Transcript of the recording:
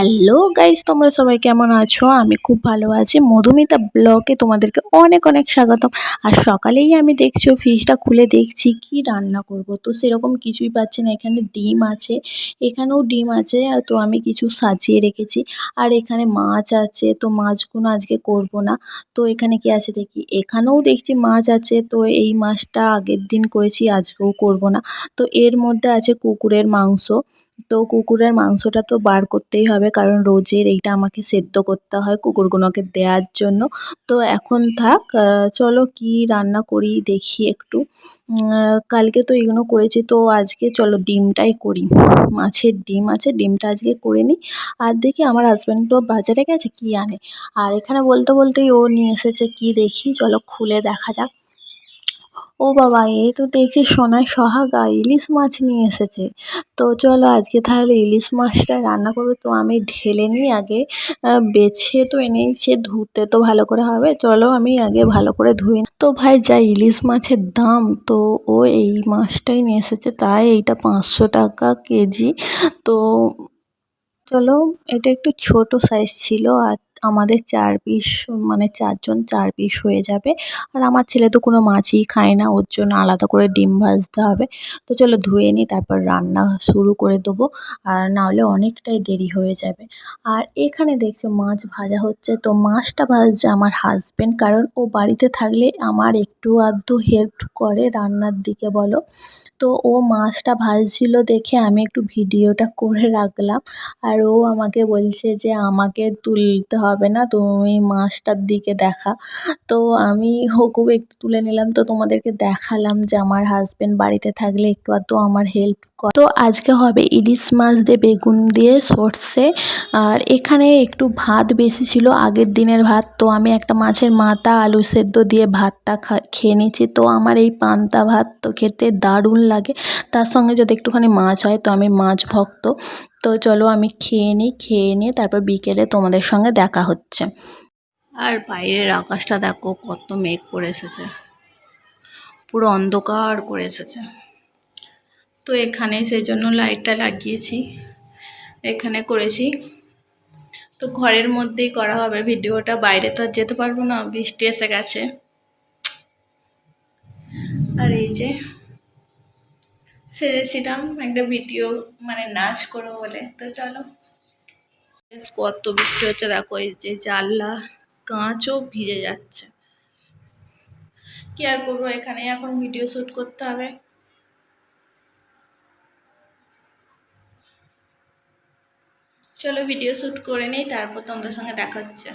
Hello guys, তোমরা সবাই কেমন আছো? আমি খুব ভালো আছি। মধুমিতা ব্লগে তোমাদেরকে অনেক অনেক স্বাগতম। আর সকালেই আমি দেখছো ফ্রিজটা খুলে দেখছি কি রান্না করব, তো সেরকম কিছুই পাচ্ছি না। এখানে ডিম আছে, এখানেও ডিম আছে, আর তো আমি কিছু সাজিয়ে রেখেছি। আর এখানে মাছ আছে, তো মাছগুলো আজকে করব না। তো এখানে কি আছে দেখি, এখানেও দেখছি মাছ আছে, তো এই মাছটা আগের দিন করেছি, আজকেও করব না। তো এর মধ্যে আছে কুকুরের মাংস। তো কুকুরের মাংসটা তো বার করতেই হবে, কারণ রোজের এইটা আমাকে সেদ্ধ করতে হয় কুকুরগুলোকে দেওয়ার জন্য। তো এখন থাক, চলো কি রান্না করি দেখি একটু। কালকে তো এগুলো করেছি, তো আজকে চলো ডিমটাই করি। মাছের ডিম আছে, ডিমটা আজকে করে নিই। আর দেখি আমার হাজব্যান্ড তো বাজারে গেছে, কি আনে। আর এখানে বলতে বলতেই ও নিয়ে এসেছে কি দেখি, চলো খুলে দেখা যাক। ও বাবা, এ তো দেখছি সোনায় সোহাগা ইলিশ মাছ নিয়ে এসেছে। তো চলো আজকে তাহলে ইলিশ মাছটা রান্না করবো। তো আমি ঢেলে নিই আগে, বেছে তো এনেইছে, ধুতে তো ভালো করে হবে। চলো আমি আগে ভালো করে ধুয়ে তো ভাই, যা ইলিশ মাছের দাম, তো ও এই মাছটাই নিয়ে এসেছে, তাই এইটা 500 টাকা কেজি। তো চলো, এটা একটু ছোট সাইজ ছিল, আর আমাদের 4 পিস, মানে 4 জন 4 পিস হয়ে যাবে। আর আমার ছেলে তো কোনো মাছই খায় না, ওর জন্য আলাদা করে ডিম ভাজতে হবে। তো চলো ধুয়ে নিই, তারপর রান্না শুরু করে দেবো, আর না হলে অনেকটাই দেরি হয়ে যাবে। আর এখানে দেখছো মাছ ভাজা হচ্ছে, তো মাছটা ভাজছে আমার হাজবেন্ড, কারণ ও বাড়িতে থাকলে আমার একটু আধটু হেল্প করে রান্নার দিকে বলো। তো ও মাছটা ভাজছিল দেখে আমি একটু ভিডিওটা করে রাখলাম। আর ও আমাকে বলছে যে আমাকে তুলতে হবে না, তুমি মাছটার দিকে দেখা। তো আমি ওকেও একটু তুলে নিলাম, তো তোমাদেরকে দেখালাম যে আমার হাজবেন্ড বাড়িতে থাকলে একটু আধটু আমার হেল্প করে। তো আজকে হবে ইলিশ মাছ দিয়ে বেগুন দিয়ে সর্ষে। আর এখানে একটু ভাত বেশি ছিল, আগের দিনের ভাত, তো আমি একটা মাছের মাথা আলু সেদ্ধ দিয়ে ভাতটা খেয়ে নিচ্ছি। তো আমার এই পান্তা ভাত তো খেতে দারুণ লাগে, তার সঙ্গে যদি একটুখানি মাছ হয়, তো আমি মাছ ভক্ত। তো চলো আমি খেয়ে নিই, খেয়ে নিয়ে তারপর বিকেলে তোমাদের সঙ্গে দেখা হচ্ছে। আর বাইরের আকাশটা দেখো, কত মেঘ করে এসেছে, পুরো অন্ধকার করে এসেছে। তো এখানে সেই জন্য লাইটটা লাগিয়েছি, এখানে করেছি। তো ঘরের মধ্যেই করা হবে ভিডিওটা, বাইরে তো আর যেতে পারবো না, বৃষ্টি এসে গেছে। আর এই যে সেরেছিলাম একটা ভিডিও, মানে নাচ করবো বলে। তো চলো, কত বৃষ্টি হচ্ছে দেখো, এই যে জানলা কাঁচও ভিজে যাচ্ছে। কি আর করবো, এখানে এখন ভিডিও শ্যুট করতে হবে। চলো ভিডিও শ্যুট করে নিই, তারপর তোমাদের সঙ্গে দেখা হচ্ছে।